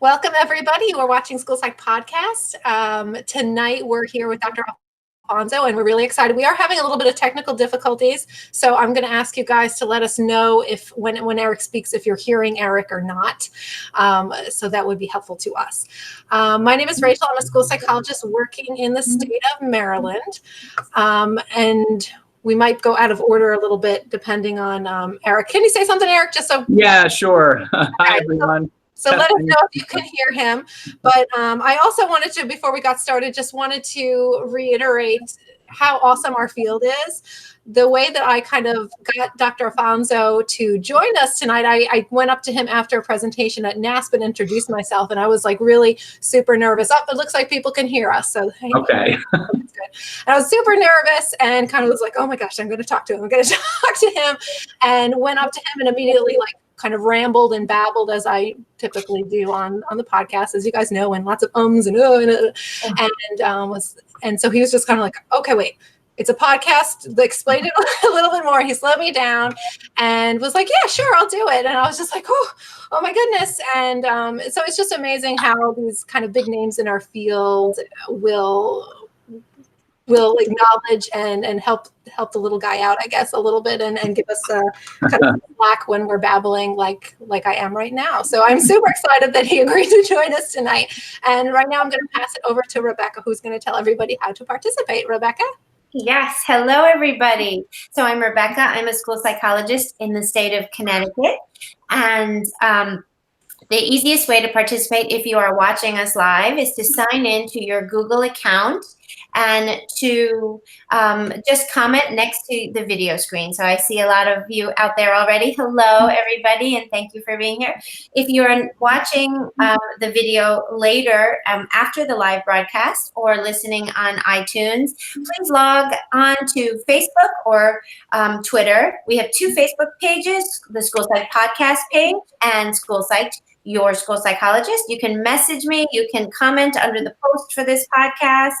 Welcome, everybody. We're watching School Psych Podcast. Tonight, we're here with Dr. Alfonso, and we're really excited. We are having a little bit of technical difficulties, so I'm going to ask you guys to let us know if when Eric speaks, if you're hearing Eric or not. So that would be helpful to us. My name is Rachel. I'm a school psychologist working in the state of Maryland, and we might go out of order a little bit depending on Eric. Can you say something, Eric? Just so. Yeah, sure. Hi, everyone. So let us know if you can hear him. But I also wanted to, before we got started, just wanted to reiterate how awesome our field is. The way that I kind of got Dr. Alfonso to join us tonight, I went up to him after a presentation at NASP and introduced myself, and I was like really super nervous. Oh, it looks like people can hear us. So okay. That's good. And I was super nervous and kind of was like, oh my gosh, I'm going to talk to him. I'm going to talk to him, and went up to him and immediately kind of rambled and babbled as I typically do on the podcast, as you guys know, and lots of ums and and so he was just kind of like, okay, wait, it's a podcast. Explain it a little bit more. He slowed me down and was like, yeah, sure, I'll do it. And I was just like, oh my goodness. And so it's just amazing how these kind of big names in our field will acknowledge and help the little guy out, I guess, a little bit and give us a kind of slack when we're babbling like I am right now. So I'm super excited that he agreed to join us tonight. And right now I'm going to pass it over to Rebecca, who's going to tell everybody how to participate. Rebecca? Yes. Hello, everybody. So I'm Rebecca. I'm a school psychologist in the state of Connecticut. And the easiest way to participate if you are watching us live is to sign in to your Google account and to just comment next to the video screen. So I see a lot of you out there already. Hello, everybody, and thank you for being here. If you're watching the video later after the live broadcast or listening on iTunes, please log on to Facebook or Twitter. We have two Facebook pages, the School Psych Podcast page and School Psych, your school psychologist. You can message me, you can comment under the post for this podcast,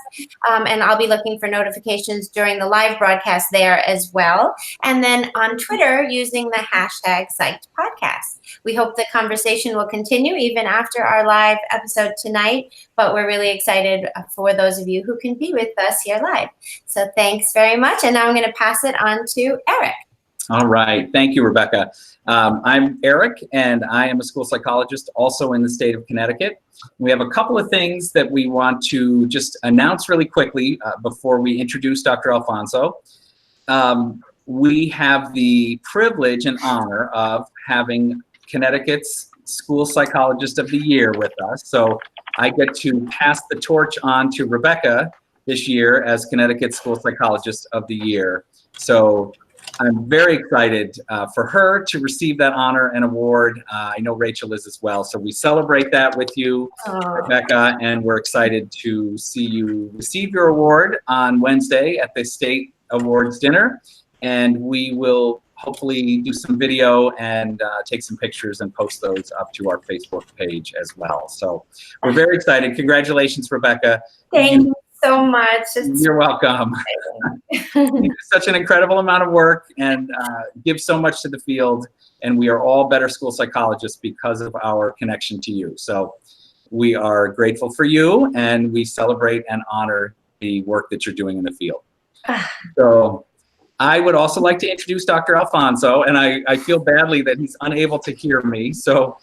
and I'll be looking for notifications during the live broadcast there as well. And then on Twitter, using the hashtag #PsychedPodcast. We hope the conversation will continue even after our live episode tonight, but we're really excited for those of you who can be with us here live. So thanks very much. And now I'm going to pass it on to Eric. All right. Thank you, Rebecca. I'm Eric, and I am a school psychologist also in the state of Connecticut. We have a couple of things that we want to just announce really quickly before we introduce Dr. Alfonso. We have the privilege and honor of having Connecticut's School Psychologist of the Year with us. So I get to pass the torch on to Rebecca this year as Connecticut School Psychologist of the Year. So I'm very excited for her to receive that honor and award. I know Rachel is as well. So we celebrate that with you, Rebecca, and we're excited to see you receive your award on Wednesday at the State Awards Dinner. And we will hopefully do some video and take some pictures and post those up to our Facebook page as well. So we're very excited. Congratulations, Rebecca. Thank you so much. You're welcome. You do such an incredible amount of work and give so much to the field, and we are all better school psychologists because of our connection to you. So we are grateful for you, and we celebrate and honor the work that you're doing in the field. So I would also like to introduce Dr. Alfonso, and I feel badly that he's unable to hear me. So,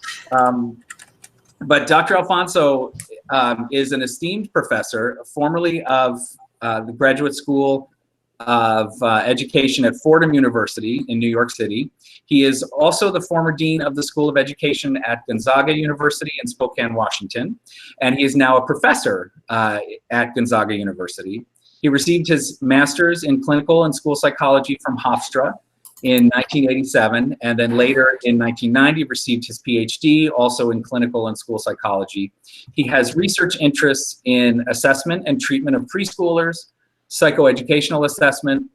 but Dr. Alfonso is an esteemed professor, formerly of the Graduate School of Education at Fordham University in New York City. He is also the former dean of the School of Education at Gonzaga University in Spokane, Washington, and he is now a professor at Gonzaga University. He received his master's in clinical and school psychology from Hofstra in 1987, and then later in 1990 received his PhD also in clinical and school psychology. He has research interests in assessment and treatment of preschoolers, psychoeducational assessment,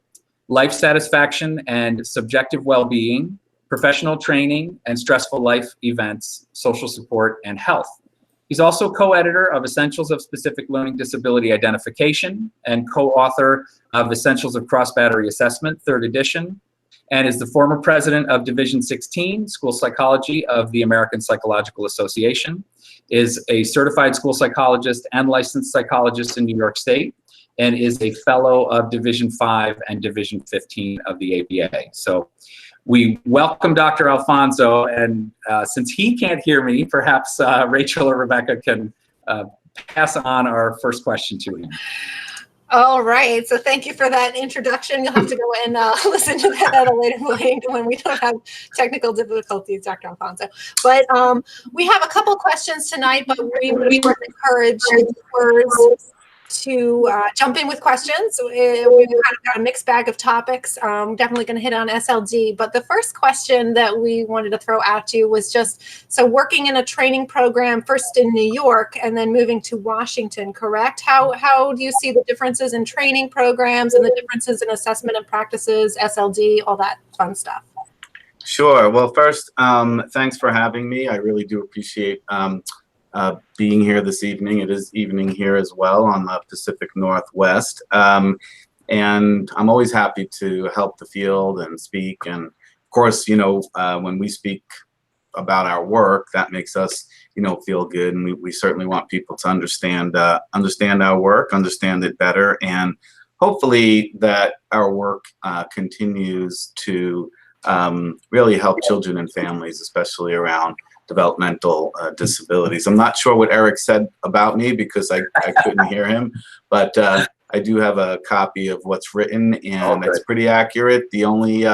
life satisfaction and subjective well-being, professional training and stressful life events, social support, and health. He's also co-editor of Essentials of Specific Learning Disability Identification and co-author of Essentials of CrossBattery Assessment, 3rd edition, and is the former president of Division 16, School Psychology of the American Psychological Association, is a certified school psychologist and licensed psychologist in New York State, and is a fellow of Division 5 and Division 15 of the ABA. So we welcome Dr. Alfonso, and since he can't hear me, perhaps Rachel or Rebecca can pass on our first question to him. All right, so thank you for that introduction. You'll have to go and listen to that at a later point when we don't have technical difficulties, Dr. Alfonso. But we have a couple questions tonight, but we would encourage viewers to jump in with questions. We've kind of got a mixed bag of topics. Definitely going to hit on SLD, but the first question that we wanted to throw at you was just, so working in a training program, first in New York and then moving to Washington, correct? How do you see the differences in training programs and the differences in assessment and practices, SLD, all that fun stuff? Sure. Well, first, thanks for having me. I really do appreciate being here this evening. It is evening here as well on the Pacific Northwest. And I'm always happy to help the field and speak. And of course, you know, when we speak about our work, that makes us, you know, feel good. And we certainly want people to understand our work, understand it better. And hopefully that our work continues to really help children and families, especially around developmental disabilities. I'm not sure what Eric said about me because I couldn't hear him, but I do have a copy of what's written, and it's pretty accurate. The only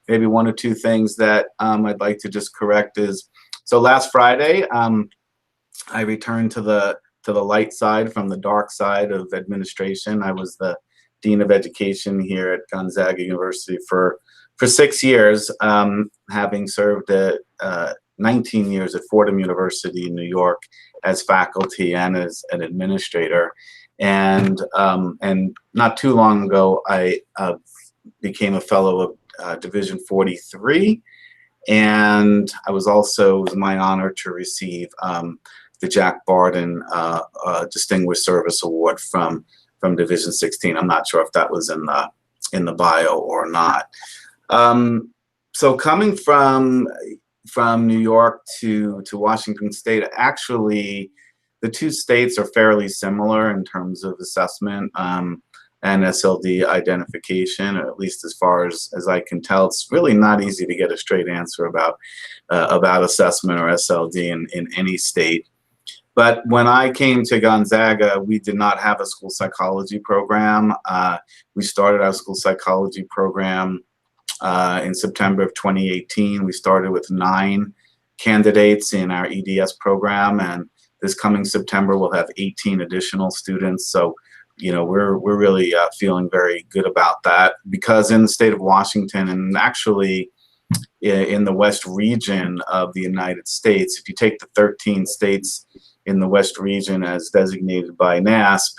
maybe one or two things that I'd like to just correct is, so last Friday, I returned to the light side from the dark side of administration. I was the Dean of Education here at Gonzaga University for 6 years, having served at 19 years at Fordham University in New York as faculty and as an administrator. And not too long ago, I became a fellow of Division 43. And it was my honor to receive the Jack Barden Distinguished Service Award from Division 16. I'm not sure if that was in the bio or not. So coming from New York to Washington State, actually, the two states are fairly similar in terms of assessment and SLD identification, or at least as far as I can tell. It's really not easy to get a straight answer about assessment or SLD in any state. But when I came to Gonzaga, we did not have a school psychology program. We started our school psychology program in September of 2018. We started with 9 candidates in our EDS program, and this coming September we'll have 18 additional students. So, you know, we're really feeling very good about that, because in the state of Washington, and actually in the West region of the United States, if you take the 13 states in the West region as designated by NASP,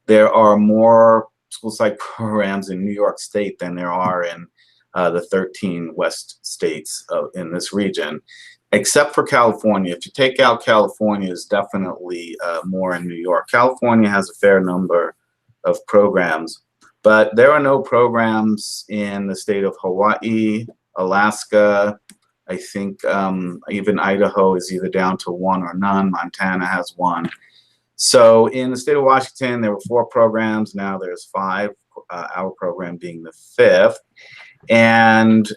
there are more school psych programs in New York State than there are in the 13 West states in this region, except for California. If you take out California, is definitely more in New York. California has a fair number of programs, but there are no programs in the state of Hawaii, Alaska. I think even Idaho is either down to 1 or none. Montana has 1. So in the state of Washington, there were 4 programs. Now there's 5, our program being the 5th. And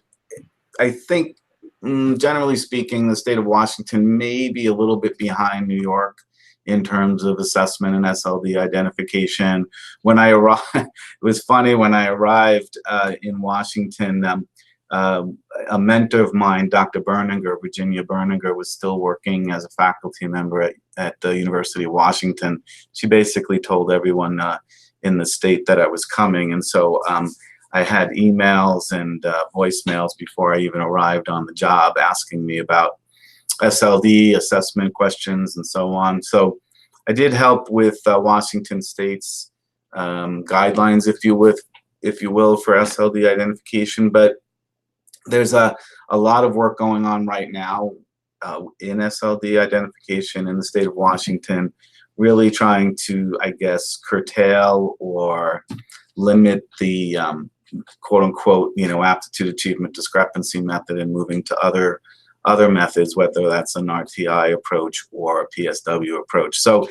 I think, generally speaking, the state of Washington may be a little bit behind New York in terms of assessment and SLD identification. When I arrived, it was funny, when I arrived in Washington, a mentor of mine, Dr. Berninger, Virginia Berninger, was still working as a faculty member at the University of Washington. She basically told everyone in the state that I was coming. And so I had emails and voicemails before I even arrived on the job asking me about SLD, assessment questions, and so on. So I did help with Washington State's guidelines, if you will, for SLD identification. But there's a lot of work going on right now in SLD identification in the state of Washington, really trying to, I guess, curtail or limit the quote unquote, aptitude achievement discrepancy method and moving to other methods, whether that's an RTI approach or a PSW approach. So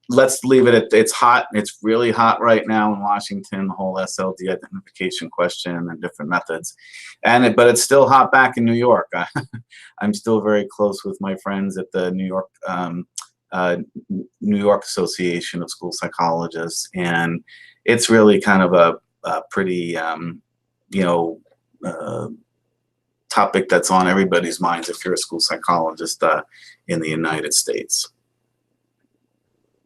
let's leave it at, it's hot. It's really hot right now in Washington, the whole SLD identification question and different methods. But it's still hot back in New York. I'm still very close with my friends at the New York Association of School Psychologists. And it's really kind of a pretty, topic that's on everybody's minds if you're a school psychologist in the United States.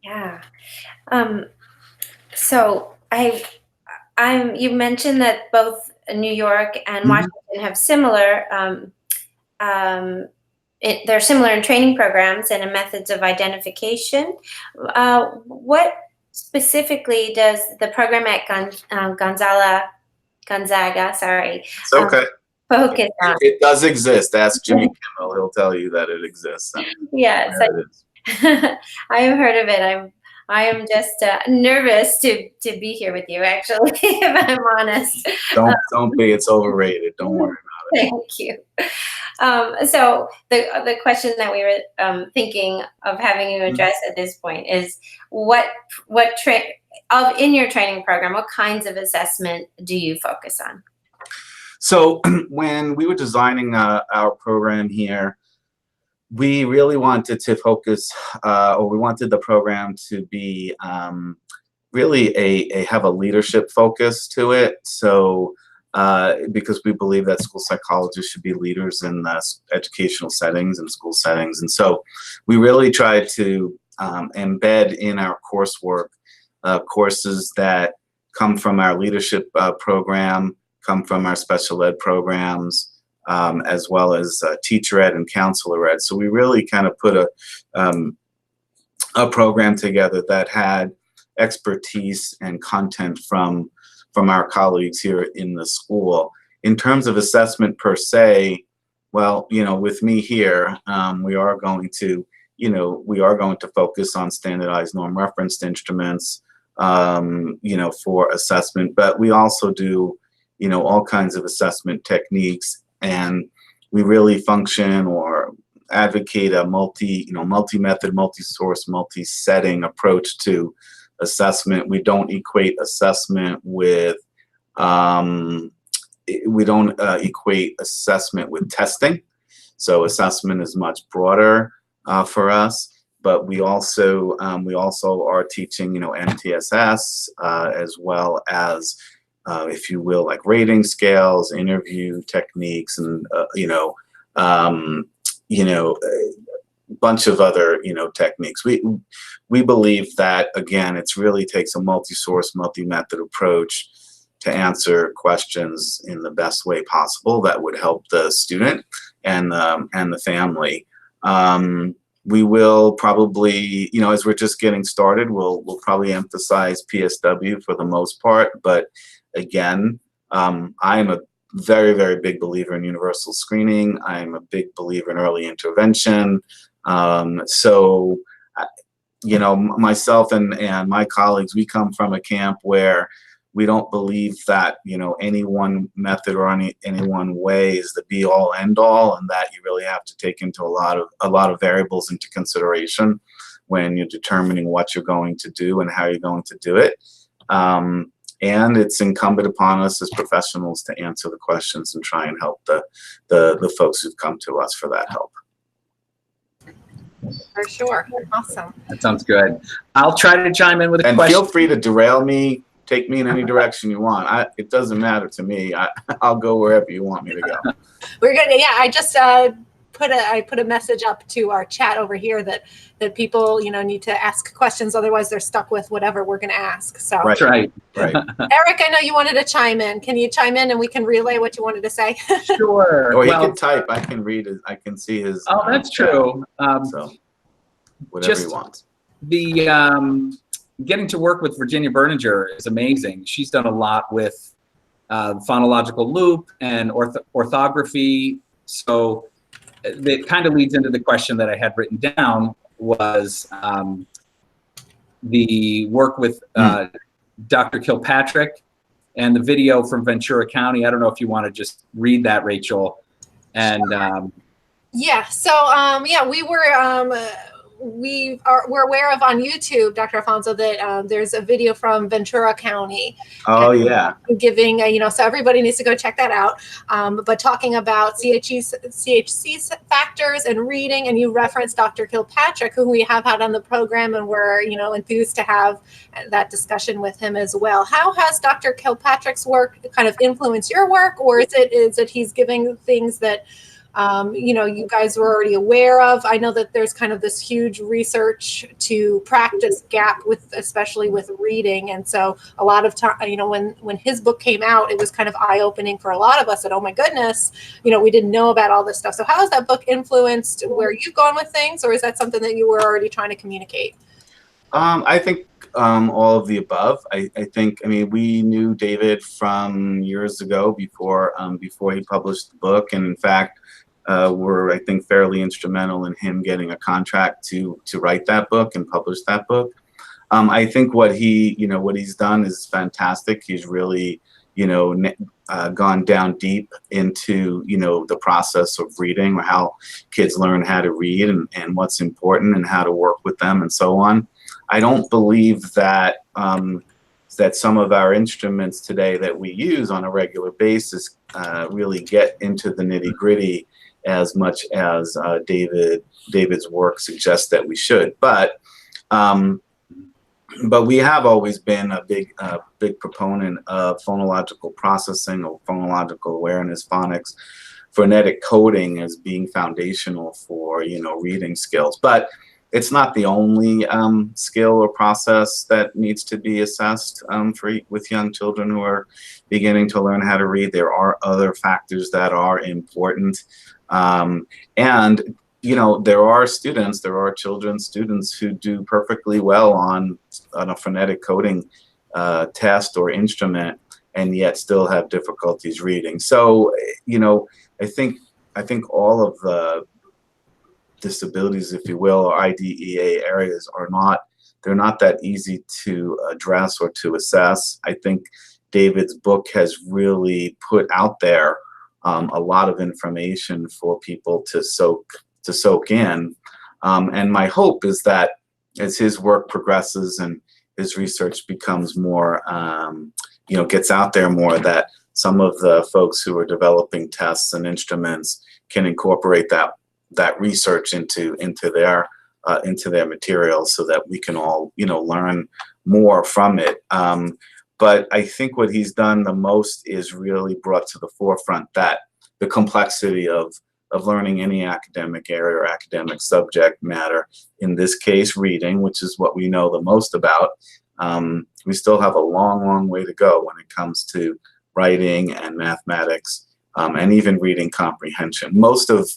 Yeah. So you mentioned that both New York and Washington have similar, they're similar in training programs and in methods of identification. What specifically does the program at Gonzaga, sorry. It's okay. Focus on? It does exist. Ask Jimmy Kimmel. He'll tell you that it exists. Yeah, I have heard of it. I am just nervous to be here with you, actually, if I'm honest. Don't be. It's overrated. Don't worry about it. Thank you. So the question that we were thinking of having you address at this point is in your training program, what kinds of assessment do you focus on? So when we were designing our program here, we really wanted to focus, or we wanted the program to be really have a leadership focus to it. So because we believe that school psychologists should be leaders in educational settings and school settings. And so we really tried to embed in our coursework courses that come from our leadership program, come from our special ed programs, as well as teacher ed and counselor ed. So we really kind of put a program together that had expertise and content from our colleagues here in the school. In terms of assessment per se, well, with me here, we are going to focus on standardized norm referenced instruments, for assessment, but we also do all kinds of assessment techniques, and we really function or advocate a multi-method, multi-source, multi-setting approach to assessment. We don't equate assessment with testing. So assessment is much broader for us, but we also are teaching MTSS as well as if you will, like rating scales, interview techniques, and bunch of other techniques. We believe that, again, it's really takes a multi-source, multi-method approach to answer questions in the best way possible that would help the student and the family. We will probably, as we're just getting started, we'll probably emphasize PSW for the most part, but again, I'm a very, very big believer in universal screening. I'm a big believer in early intervention. So, myself and my colleagues, we come from a camp where we don't believe that, any one method or any one way is the be all end all, and that you really have to take into a lot of variables into consideration when you're determining what you're going to do and how you're going to do it. And it's incumbent upon us as professionals to answer the questions and try and help the folks who've come to us for that help. For sure. Awesome. That sounds good. I'll try to chime in with a question. And feel free to derail me, take me in any direction you want. It doesn't matter to me. I'll go wherever you want me to go. We're good. Yeah, I just put a message up to our chat over here that people need to ask questions, otherwise they're stuck with whatever we're going to ask. So right. Eric, I know you wanted to chime in. Can you chime in and we can relay what you wanted to say? Sure. Or he can type. I can read it. I can see his. Oh, that's true. So whatever he wants. The getting to work with Virginia Berninger is amazing. She's done a lot with phonological loop and orthography. So that kind of leads into the question that I had written down, was the work with Dr. Kilpatrick and the video from Ventura County. I don't know if you want to just read that, Rachel. And yeah, so yeah, we're aware of on YouTube, Dr. Alfonso, that there's a video from Ventura County. Oh yeah. Giving, so everybody needs to go check that out. But talking about CHC factors and reading, and you referenced Dr. Kilpatrick, who we have had on the program, and we're, enthused to have that discussion with him as well. How has Dr. Kilpatrick's work kind of influenced your work, or is it he's giving things that you guys were already aware of? I know that there's kind of this huge research to practice gap especially with reading. And so a lot of time, when his book came out, it was kind of eye-opening for a lot of us that, oh my goodness, we didn't know about all this stuff. So how has that book influenced where you've gone with things, or is that something that you were already trying to communicate? I think all of the above. I think, we knew David from years ago before he published the book, and in fact, were, I think, fairly instrumental in him getting a contract to write that book and publish that book. I think what he's done is fantastic. He's really, gone down deep into, the process of reading, or how kids learn how to read, and what's important, and how to work with them, and so on. I don't believe that that some of our instruments today that we use on a regular basis really get into the nitty-gritty as much as David's work suggests that we should. But we have always been a big proponent of phonological processing, or phonological awareness, phonics, phonetic coding as being foundational for reading skills. But it's not the only skill or process that needs to be assessed with young children who are beginning to learn how to read. There are other factors that are important. And there are students, students who do perfectly well on a phonetic coding test or instrument, and yet still have difficulties reading. So, I think all of the disabilities, if you will, or IDEA areas they're not that easy to address or to assess. I think David's book has really put out there a lot of information for people to soak in, and my hope is that as his work progresses and his research becomes more, gets out there more, that some of the folks who are developing tests and instruments can incorporate that research into their materials, so that we can all learn more from it. But I think what he's done the most is really brought to the forefront that the complexity of learning any academic area or academic subject matter, in this case reading, which is what we know the most about. We still have a long way to go when it comes to writing and mathematics, and even reading comprehension. Most of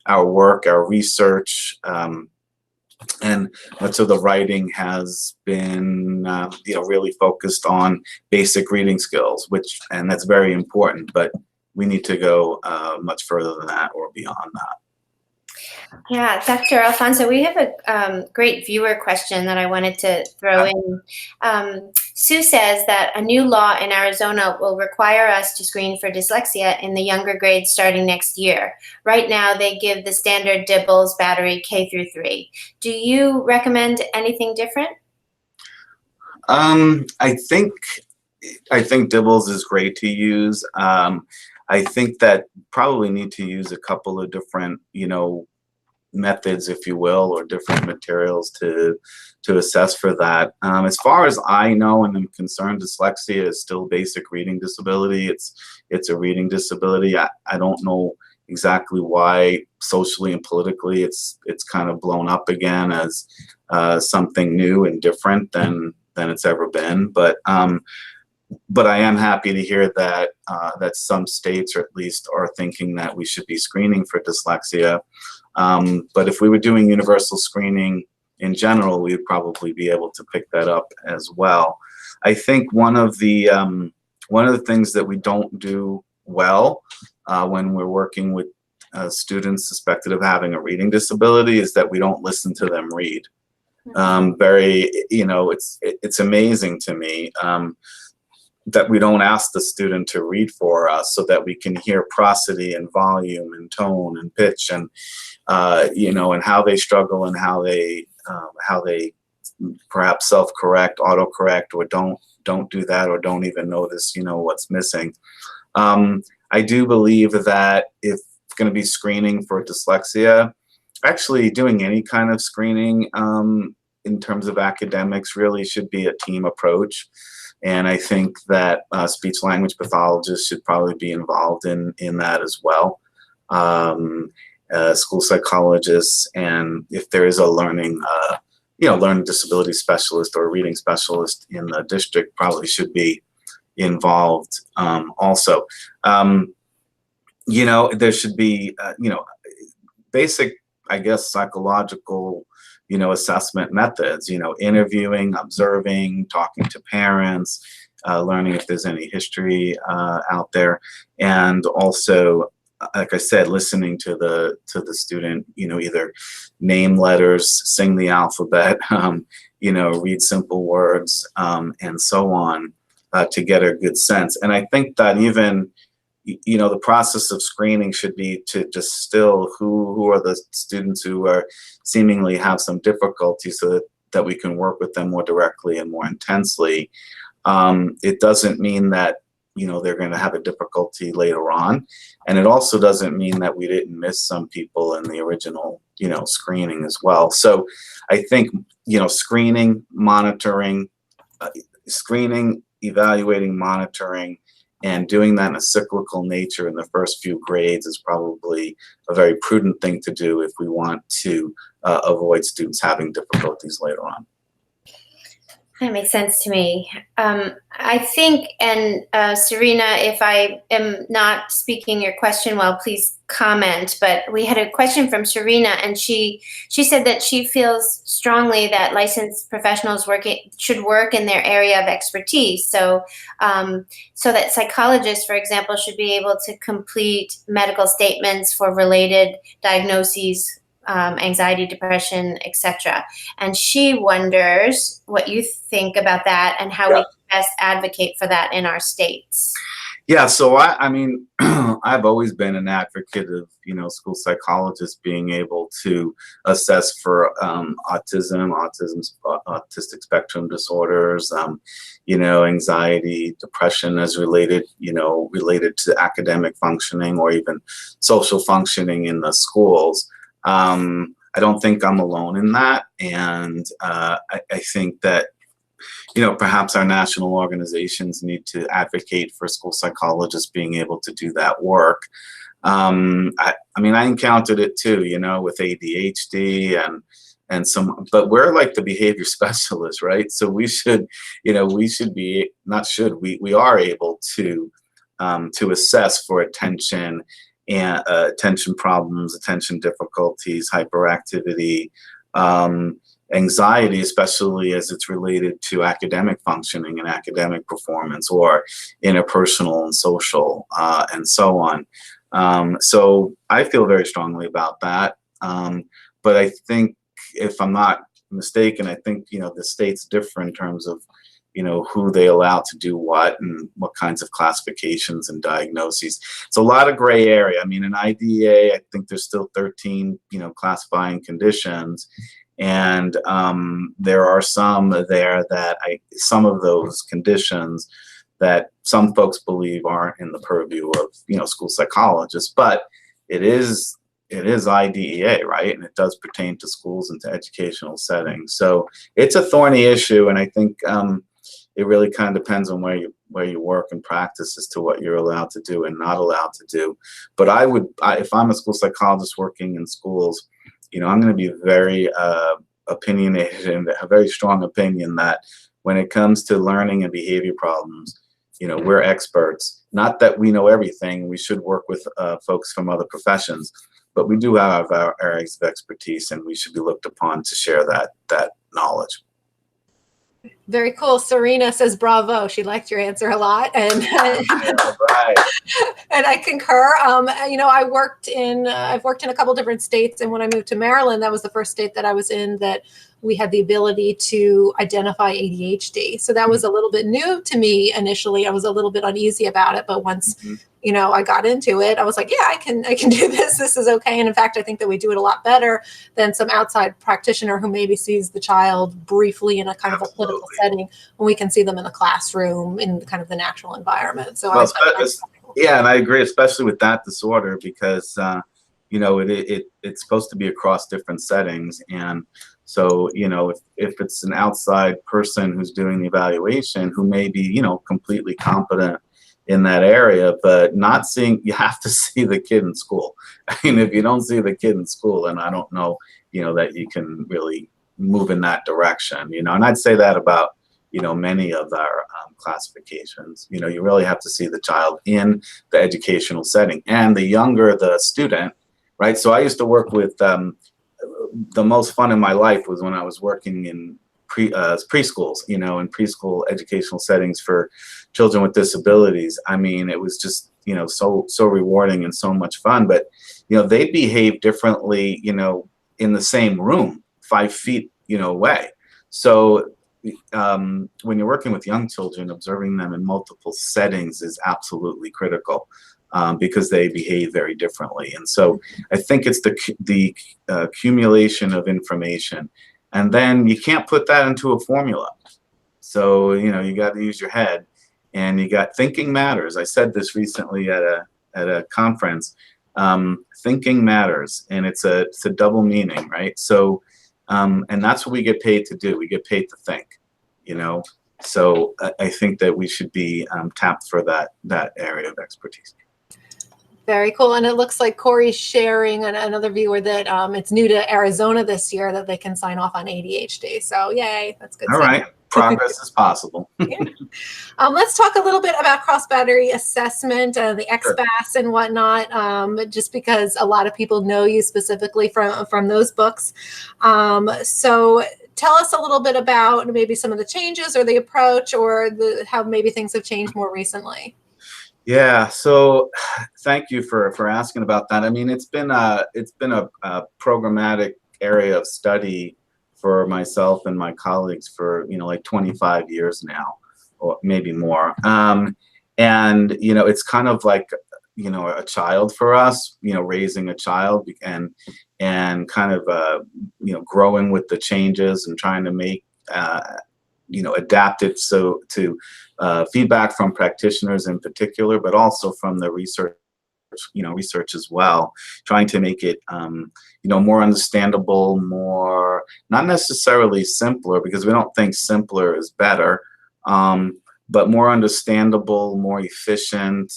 our work, our research, and much of the writing has been really focused on basic reading skills, and that's very important, but we need to go much further than that, or beyond that. Yeah, Dr. Alfonso, we have a great viewer question that I wanted to throw in. Sue says that a new law in Arizona will require us to screen for dyslexia in the younger grades starting next year. Right now, they give the standard DIBELS-Battery K through 3. Do you recommend anything different? I think DIBELS is great to use. I think that probably need to use a couple of different, methods, if you will, or different materials to assess for that. As far as I know and I'm concerned, dyslexia is still basic reading disability. It's a reading disability. I don't know exactly why socially and politically it's kind of blown up again as something new and different than it's ever been. But I am happy to hear that that some states, or at least, are thinking that we should be screening for dyslexia. But if we were doing universal screening in general, we would probably be able to pick that up as well. I think one of the things that we don't do well when we're working with students suspected of having a reading disability is that we don't listen to them read. It's amazing to me. that we don't ask the student to read for us, so that we can hear prosody and volume and tone and pitch and you know, and how they struggle and how they perhaps self-correct, autocorrect, or don't do that, or don't even notice, you know, what's missing. I do believe that if it's going to be screening for dyslexia, actually doing any kind of screening in terms of academics really should be a team approach. And I think that speech language pathologists should probably be involved in that as well. School psychologists, and if there is a learning disability specialist or a reading specialist in the district, probably should be involved also. You know, there should be, you know, basic, I guess, psychological, you know, assessment methods, you know, interviewing, observing, talking to parents, learning if there's any history out there, and also, like I said, listening to the student, you know, either name letters, sing the alphabet, you know, read simple words, and so on, to get a good sense. And I think that even, you know, the process of screening should be to distill who are the students who are seemingly have some difficulty, so that we can work with them more directly and more intensely. It doesn't mean that, you know, they're going to have a difficulty later on. And it also doesn't mean that we didn't miss some people in the original, you know, screening as well. So I think, you know, screening, monitoring, evaluating, monitoring, and doing that in a cyclical nature in the first few grades is probably a very prudent thing to do if we want to avoid students having difficulties later on. That makes sense to me. I think, and Serena, if I am not speaking your question well, please comment. But we had a question from Serena, and she said that she feels strongly that licensed professionals should work in their area of expertise. So, so that psychologists, for example, should be able to complete medical statements for related diagnoses, anxiety, depression, etc. And she wonders what you think about that and how we can best advocate for that in our states. Yeah, so I mean, I've always been an advocate of, you know, school psychologists being able to assess for autism, autistic spectrum disorders, you know, anxiety, depression as related to academic functioning or even social functioning in the schools. I don't think I'm alone in that, and I think that, you know, perhaps our national organizations need to advocate for school psychologists being able to do that work. I mean, I encountered it too, you know, with ADHD and some, but we're like the behavior specialists, right? So we should, you know, we are able to assess for attention and attention problems, attention difficulties, hyperactivity, anxiety, especially as it's related to academic functioning and academic performance, or interpersonal and social, and so on. So I feel very strongly about that. But I think, if I'm not mistaken, I think, you know, the states differ in terms of, you know, who they allow to do what and what kinds of classifications and diagnoses. It's a lot of gray area. I mean, in IDEA, I think there's still 13, you know, classifying conditions. And there are some there that some of those conditions that some folks believe aren't in the purview of, you know, school psychologists, but it is IDEA, right? And it does pertain to schools and to educational settings. So it's a thorny issue, and I think it really kind of depends on where you work and practice as to what you're allowed to do and not allowed to do. But if I'm a school psychologist working in schools, you know, I'm going to be very opinionated and have a very strong opinion that when it comes to learning and behavior problems, you know, we're experts. Not that we know everything. We should work with folks from other professions, but we do have our areas of expertise, and we should be looked upon to share that knowledge. Very cool. Serena says bravo. She liked your answer a lot, and Right. and I concur. I've worked in a couple different states, and when I moved to Maryland, that was the first state that I was in that we had the ability to identify ADHD. So that was a little bit new to me initially. I was a little bit uneasy about it, but once I got into it, I was like, yeah, I can do this. This is okay. And in fact, I think that we do it a lot better than some outside practitioner who maybe sees the child briefly in a kind of a clinical setting when we can see them in the classroom in kind of the natural environment. So yeah, and I agree, especially with that disorder, because it's supposed to be across different settings. And so, if it's an outside person who's doing the evaluation who may be, completely competent in that area, but not seeing, you have to see the kid in school. I mean, if you don't see the kid in school, then I don't know, that you can really move in that direction, and I'd say that about, many of our classifications. You really have to see the child in the educational setting, and the younger the student, right? So I used to work with, the most fun in my life was when I was working in preschools, in preschool educational settings for children with disabilities. I mean, it was just, so rewarding and so much fun. But, they behave differently, in the same room, 5 feet, away. So when you're working with young children, observing them in multiple settings is absolutely critical. Because they behave very differently. And so I think it's the accumulation of information. And then you can't put that into a formula. So, you got to use your head, and you got thinking matters. I said this recently at a conference. Thinking matters, and it's a double meaning, right? So, and that's what we get paid to do. We get paid to think, So I think that we should be tapped for that area of expertise. Very cool. And it looks like Corey's sharing, another viewer, that it's new to Arizona this year that they can sign off on ADHD. So yay, that's good. All right. Progress is possible. Yeah. Let's talk a little bit about cross-battery assessment, the XBAS and whatnot, just because a lot of people know you specifically from those books. So tell us a little bit about maybe some of the changes or the approach, or how maybe things have changed more recently. Yeah, so thank you for asking about that. I mean, it's been a programmatic area of study for myself and my colleagues for like 25 years now, or maybe more. And it's kind of like a child for us, raising a child and kind of growing with the changes and trying to make adapt it so to feedback from practitioners in particular, but also from the research as well, trying to make it more understandable, more not necessarily simpler, because we don't think simpler is better, but more understandable, more efficient,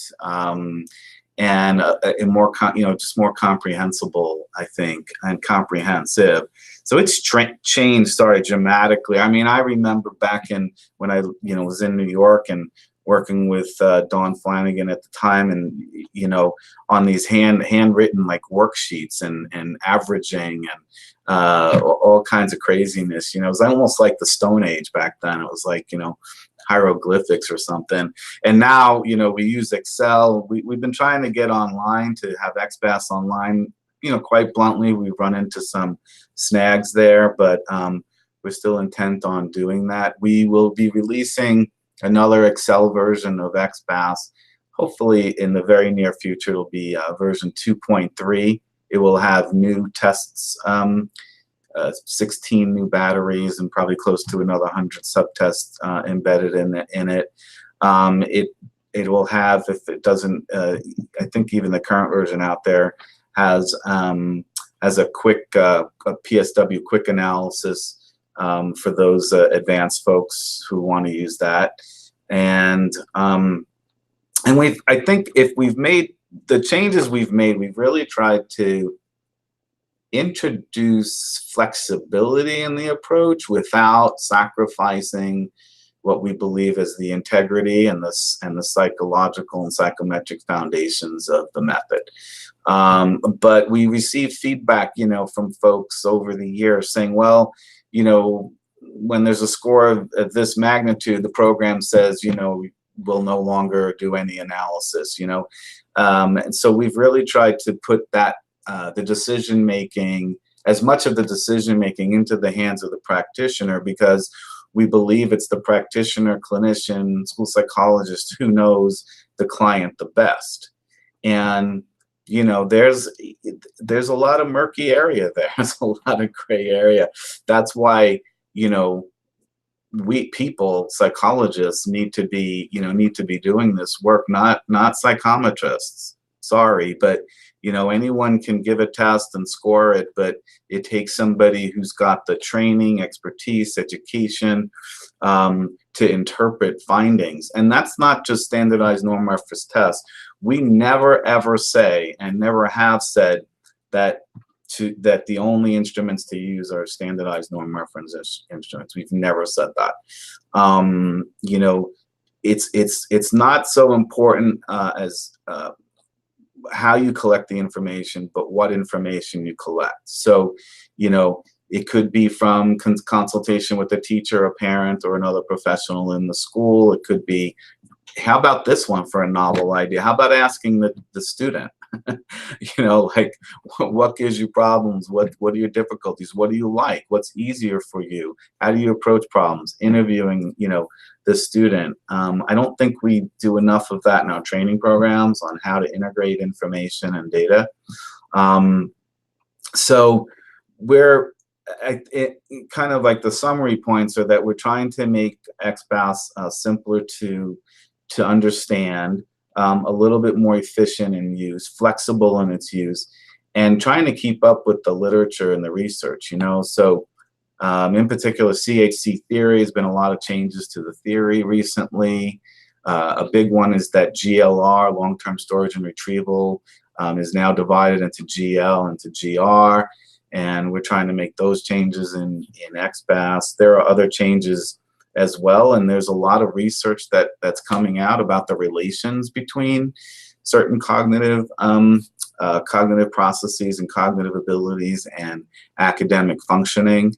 and more just more comprehensible, I think, and comprehensive. So it's changed dramatically. I mean, I remember back when I was in New York and working with Dawn Flanagan at the time, and on these handwritten like worksheets and averaging and all kinds of craziness. It was almost like the Stone Age back then. It was like hieroglyphics or something. And now we use Excel. We've been trying to get online to have XBAS online. Quite bluntly, we've run into some snags there, but we're still intent on doing that. We will be releasing another Excel version of XBAS. Hopefully in the very near future, it'll be version 2.3. It will have new tests, 16 new batteries, and probably close to another 100 subtests embedded in it. It will have, if it doesn't, I think even the current version out there has a quick a PSW quick analysis for those advanced folks who want to use that. And I think if we've made the changes we've made, we've really tried to introduce flexibility in the approach without sacrificing what we believe is the integrity and the psychological and psychometric foundations of the method. But we received feedback, from folks over the years saying, well, when there's a score of this magnitude, the program says, you know, we'll no longer do any analysis, you know. And so we've really tried to put that, the decision making, as much of the decision making into the hands of the practitioner, because we believe it's the practitioner, clinician, school psychologist who knows the client the best. And, you know, there's a lot of murky area there. There's a lot of gray area. That's why, you know, we people, psychologists, need to be doing this work, not psychometrists. Sorry, but you know, anyone can give a test and score it, but it takes somebody who's got the training, expertise, education to interpret findings. And that's not just standardized norm reference tests. We never ever say, and never have said, that the only instruments to use are standardized norm reference instruments. We've never said that. You know, it's not so important as how you collect the information, but what information you collect. So, you know, it could be from consultation with a teacher, a parent, or another professional in the school. It could be, how about this one for a novel idea? How about asking the student, you know, like, what gives you problems? What are your difficulties? What do you like? What's easier for you? How do you approach problems? Interviewing, you know, the student. I don't think we do enough of that in our training programs on how to integrate information and data. So we're, kind of like the summary points are that we're trying to make XPath simpler to understand, a little bit more efficient in use, flexible in its use, and trying to keep up with the literature and the research, you know. So in particular, CHC theory, has been a lot of changes to the theory recently. A big one is that GLR, long-term storage and retrieval, is now divided into GL and to GR, and we're trying to make those changes in XPath. There are other changes as well, and there's a lot of research that's coming out about the relations between certain cognitive processes and cognitive abilities and academic functioning.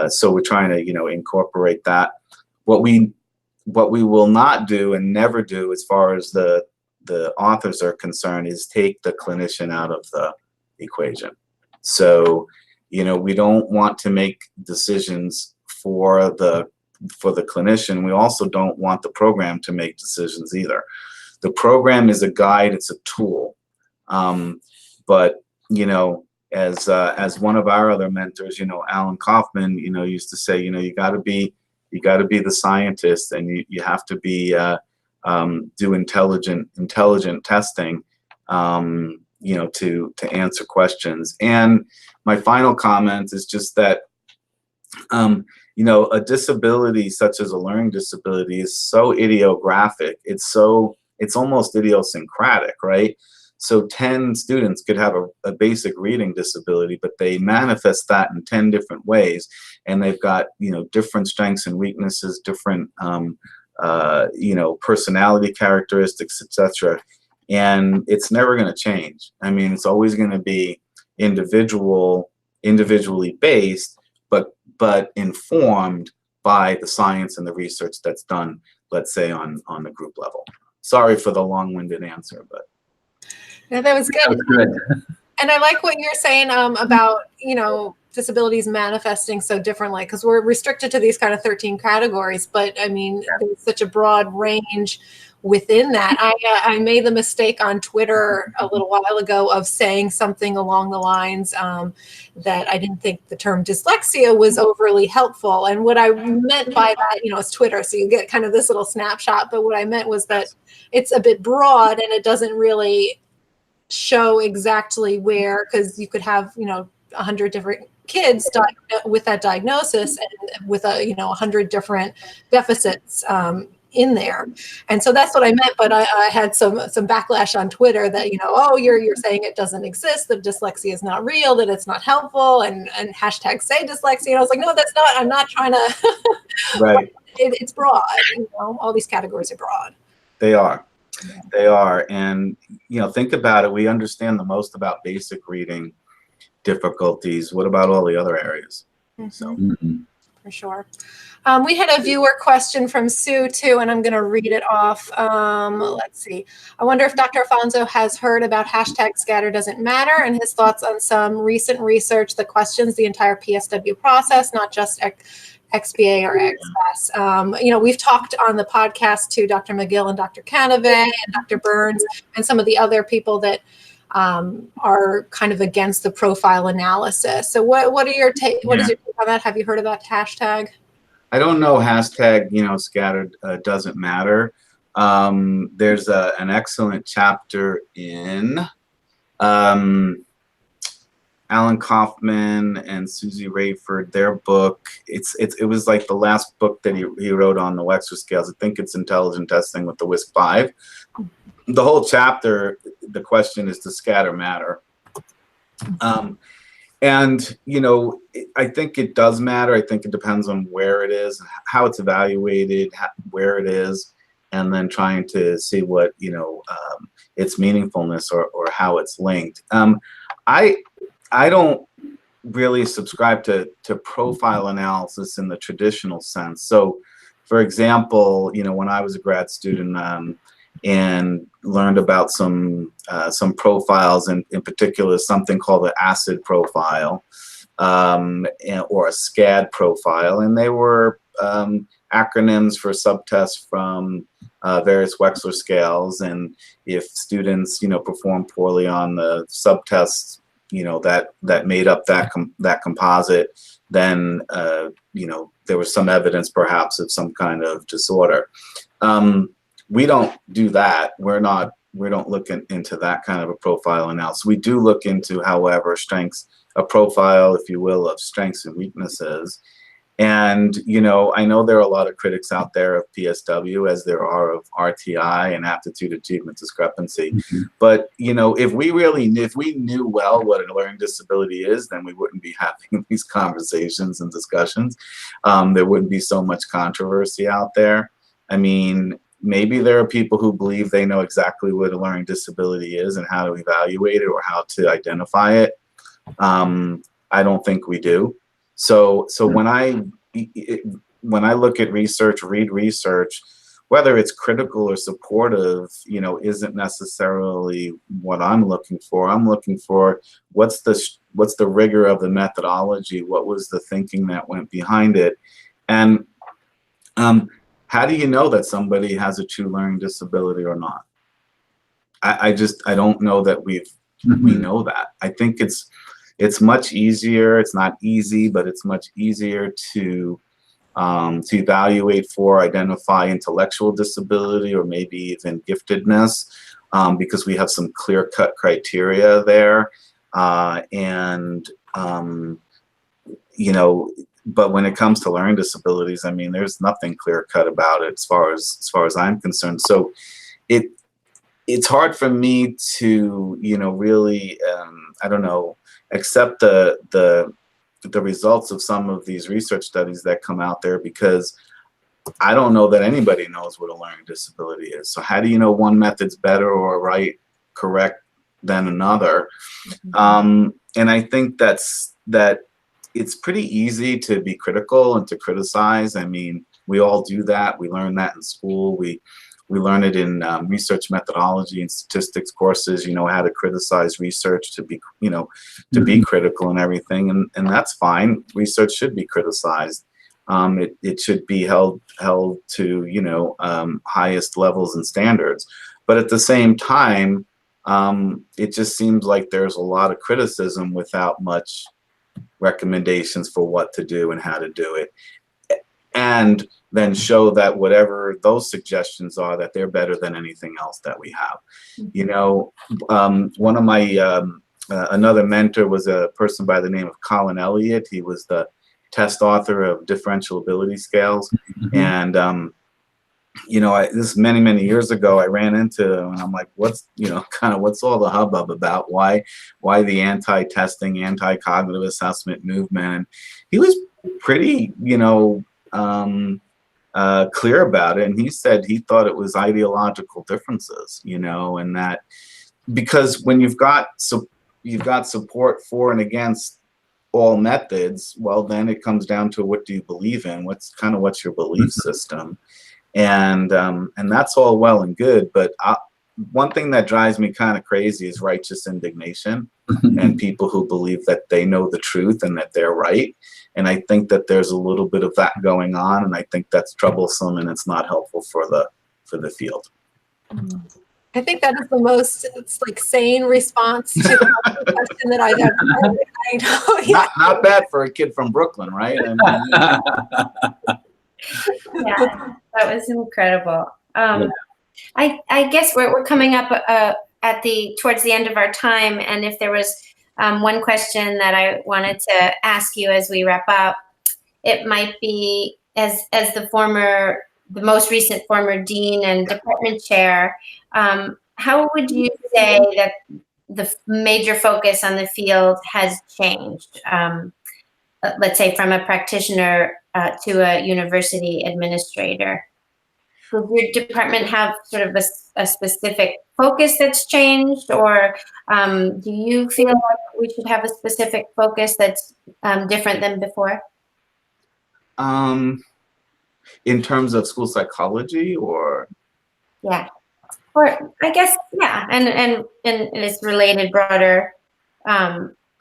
So we're trying to, you know, incorporate that. What we will not do and never do, as far as the authors are concerned, is take the clinician out of the equation. So, you know, we don't want to make decisions for the clinician. We also don't want the program to make decisions either. The program is a guide, it's a tool. But, you know, as one of our other mentors, you know, Alan Kaufman, you know, used to say, you know, you got to be the scientist, and you have to be do intelligent testing, you know, to answer questions. And my final comment is just that, you know, a disability such as a learning disability is so idiographic. It's almost idiosyncratic, right? So 10 students could have a basic reading disability, but they manifest that in 10 different ways, and they've got, you know, different strengths and weaknesses, different you know, personality characteristics, etc. And it's never going to change. I mean, it's always going to be individually based, but informed by the science and the research that's done, let's say, on the group level. Sorry for the long-winded answer, but. Yeah, that was good. That was good. And I like what you're saying about, you know, disabilities manifesting so differently, because we're restricted to these kind of 13 categories. But I mean, there's such a broad range within that. I made the mistake on Twitter a little while ago of saying something along the lines that I didn't think the term dyslexia was overly helpful. And what I meant by that, you know, it's Twitter, so you get kind of this little snapshot. But what I meant was that it's a bit broad and it doesn't really show exactly where, because you could have, you know, 100 different kids with that diagnosis and with 100 different deficits in there. And so that's what I meant. But I had some backlash on Twitter that, you know, oh, you're saying it doesn't exist, that dyslexia is not real, that it's not helpful, and hashtag say dyslexia. And I was like, no, that's not, I'm not trying to. Right. It's broad. You know, all these categories are broad. They are. Yeah. They are. And, you know, think about it. We understand the most about basic reading difficulties. What about all the other areas? Mm-hmm. So, For sure. We had a viewer question from Sue too, and I'm going to read it off. Let's see. I wonder if Dr. Alfonso has heard about hashtag scatter doesn't matter and his thoughts on some recent research that questions the entire PSW process, not just XBA or XS. You know, we've talked on the podcast to Dr. McGill and Dr. Canavay and Dr. Burns and some of the other people that are kind of against the profile analysis. So what are your what is your take on that? Have you heard of that hashtag? I don't know hashtag, you know, scattered doesn't matter. There's an excellent chapter in Alan Kaufman and Susie Rayford, their book. It was like the last book that he wrote on the Wechsler scales. I think it's Intelligent Testing with the WISC-5. The whole chapter, the question is, does scatter matter? And, you know, I think it does matter. I think it depends on where it is, how it's evaluated, where it is, and then trying to see what, you know, its meaningfulness or how it's linked. I don't really subscribe to profile analysis in the traditional sense. So, for example, you know, when I was a grad student and learned about some profiles, and in particular something called the ACID profile or a SCAD profile, and they were acronyms for subtests from various Wechsler scales. And if students, you know, perform poorly on the subtests, you know, that made up that composite, then you know, there was some evidence perhaps of some kind of disorder. We don't do that. We don't look into that kind of a profile analysis. We do look into, however, a profile, if you will, of strengths and weaknesses. And, you know, I know there are a lot of critics out there of PSW, as there are of RTI and aptitude achievement discrepancy. Mm-hmm. But, you know, if we knew well what a learning disability is, then we wouldn't be having these conversations and discussions. There wouldn't be so much controversy out there. I mean, maybe there are people who believe they know exactly what a learning disability is and how to evaluate it or how to identify it. I don't think we do. So when I look at research, read research, whether it's critical or supportive, you know, isn't necessarily what I'm looking for. I'm looking for what's the rigor of the methodology, what was the thinking that went behind it, and how do you know that somebody has a true learning disability or not? I don't know that we know that. I think it's much easier. It's not easy, but it's much easier to evaluate for, identify intellectual disability or maybe even giftedness, because we have some clear-cut criteria there. You know, but when it comes to learning disabilities, I mean, there's nothing clear-cut about it as far as I'm concerned. So it's hard for me to, you know, really, I don't know, accept the results of some of these research studies that come out there, because I don't know that anybody knows what a learning disability is. So how do you know one method's better or correct than another? And I think that it's pretty easy to be critical and to criticize. I mean, we all do that. We learn that in school. We learn it in research methodology and statistics courses, you know, how to criticize research, to be, you know, to be critical and everything. And that's fine. Research should be criticized. It should be held to, you know, highest levels and standards. But at the same time, it just seems like there's a lot of criticism without much recommendations for what to do and how to do it. And then show that whatever those suggestions are, that they're better than anything else that we have. You know, one of my, another mentor was a person by the name of Colin Elliott. He was the test author of differential ability scales. And, you know, this many years ago, I ran into him and I'm like, what's all the hubbub about? Why the anti-testing, anti-cognitive assessment movement? And he was pretty, you know, clear about it, and he said he thought it was ideological differences, you know, and that because when you've got support for and against all methods, well, then it comes down to what do you believe in? What's your belief system? And that's all well and good, but one thing that drives me kind of crazy is righteous indignation and people who believe that they know the truth and that they're right. And I think that there's a little bit of that going on, and I think that's troublesome and it's not helpful for the field. I think that is the most sane response to the question that I've ever heard. I know, yeah. Not bad for a kid from Brooklyn, right? I mean, yeah, that was incredible. I guess we're coming up towards the end of our time, and if there was one question that I wanted to ask you as we wrap up, it might be as the most recent former dean and department chair, how would you say that the major focus on the field has changed? Let's say from a practitioner to a university administrator. Does your department have sort of a specific focus that's changed, or do you feel like we should have a specific focus that's different than before? In terms of school psychology, or? Yeah, or I guess, yeah, and its related broader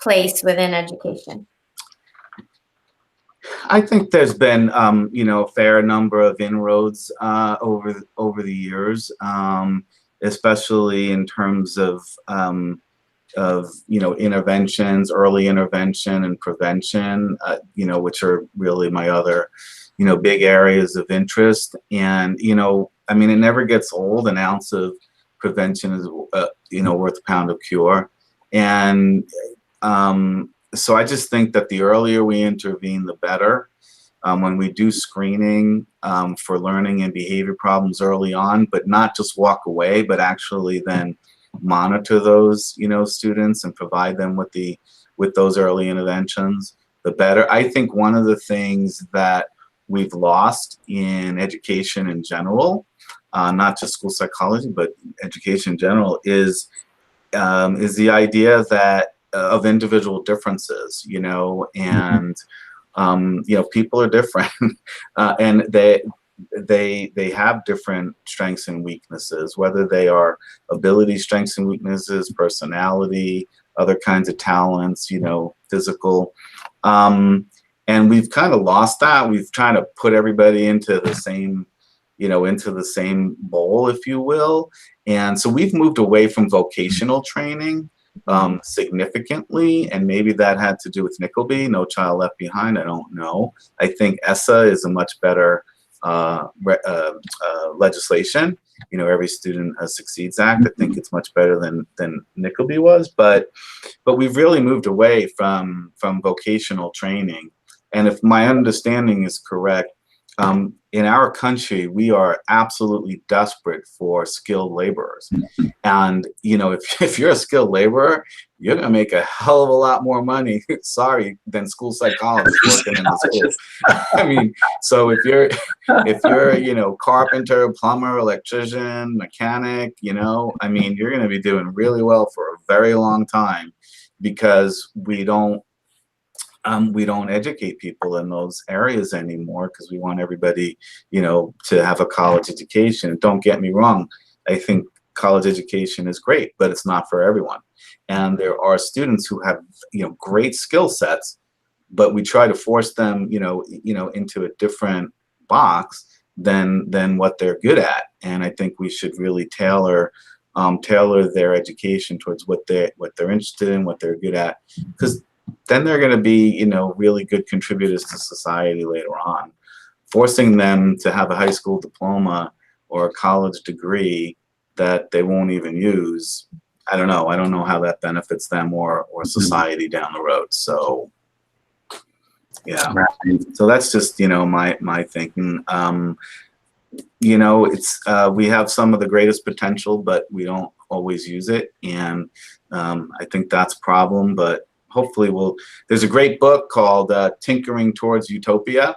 place within education. I think there's been, a fair number of inroads over the years, especially in terms of interventions, early intervention and prevention, which are really my other, big areas of interest. And, it never gets old. An ounce of prevention is, worth a pound of cure. And, so I just think that the earlier we intervene, the better. When we do screening for learning and behavior problems early on, but not just walk away, but actually then monitor those, students and provide them with those early interventions, the better. I think one of the things that we've lost in education in general, not just school psychology, but education in general, is the idea that of individual differences, and people are different, and they have different strengths and weaknesses, whether they are ability, strengths and weaknesses, personality, other kinds of talents, physical, and we've kind of lost that. We've tried to put everybody into the same, into the same bowl, if you will, and so we've moved away from vocational training significantly, and maybe that had to do with Nickleby, No Child Left Behind. I don't know. I think ESSA is a much better legislation. Every Student Succeeds Act. I think it's much better than Nickleby was, but we've really moved away from vocational training. And if my understanding is correct, in our country, we are absolutely desperate for skilled laborers. And, if you're a skilled laborer, you're going to make a hell of a lot more money, than school psychologists working in the school. So if you're, carpenter, plumber, electrician, mechanic, you're going to be doing really well for a very long time, because we don't educate people in those areas anymore, because we want everybody, to have a college education. Don't get me wrong. I think college education is great, but it's not for everyone. And there are students who have, great skill sets, but we try to force them, into a different box than what they're good at. And I think we should really tailor their education towards what they're interested in, what they're good at, because then they're going to be, really good contributors to society later on. Forcing them to have a high school diploma or a college degree that they won't even use, I don't know how that benefits them or society down the road. So, yeah. So that's just, my thinking. It's we have some of the greatest potential, but we don't always use it, and I think that's a problem. But hopefully there's a great book called Tinkering Towards Utopia.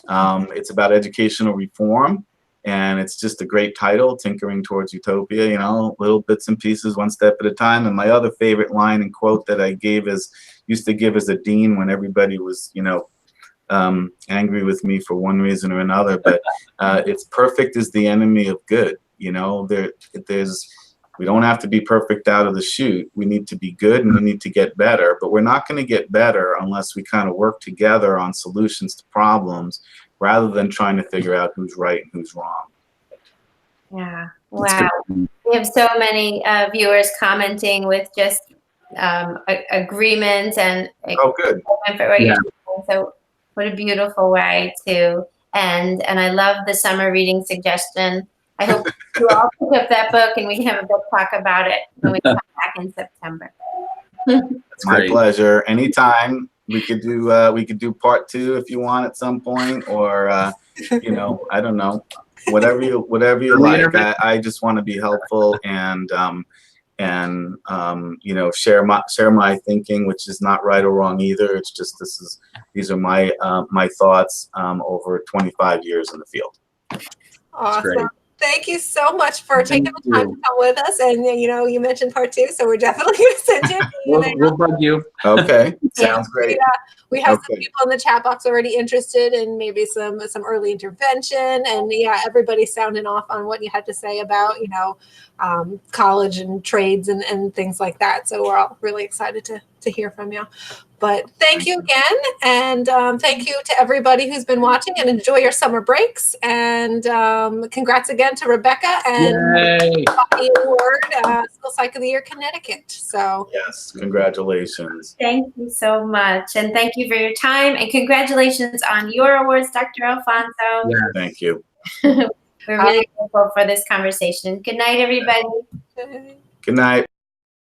It's about educational reform, And it's just a great title, Tinkering Towards Utopia, you know, little bits and pieces, one step at a time. And my other favorite line and quote that I used to give as a dean when everybody was, you know, angry with me for one reason or another, but it's perfect is the enemy of good. You know, we don't have to be perfect out of the chute. We need to be good and we need to get better, but we're not going to get better unless we kind of work together on solutions to problems rather than trying to figure out who's right and who's wrong. Yeah. Wow. We have so many viewers commenting with just agreement and oh, good. Yeah. So what a beautiful way to end. And I love the summer reading suggestion. I hope you all pick up that book and we can have a book talk about it when we come back in September. It's my pleasure. Anytime. We could do part 2 if you want at some point, or you know, I don't know, whatever you like. I just want to be helpful and you know, share my thinking, which is not right or wrong either. It's just these are my my thoughts over 25 years in the field. Awesome. Thank you so much for taking the time to come with us. And, you know, you mentioned part 2, so we're definitely going to send you. We'll bug you. Okay. Sounds great. We have some people in the chat box already interested in maybe some early intervention. And yeah, everybody's sounding off on what you had to say about, you know, college and trades and things like that. So we're all really excited to hear from you. But thank you again. And thank you to everybody who's been watching, and enjoy your summer breaks. And congrats again to Rebecca and Body Award, School Psych of the Year, Connecticut. So yes, congratulations. Thank you so much. And thank you for your time. And congratulations on your awards, Dr. Alfonso. Yeah, thank you. We're really grateful for this conversation. Good night, everybody. Good night.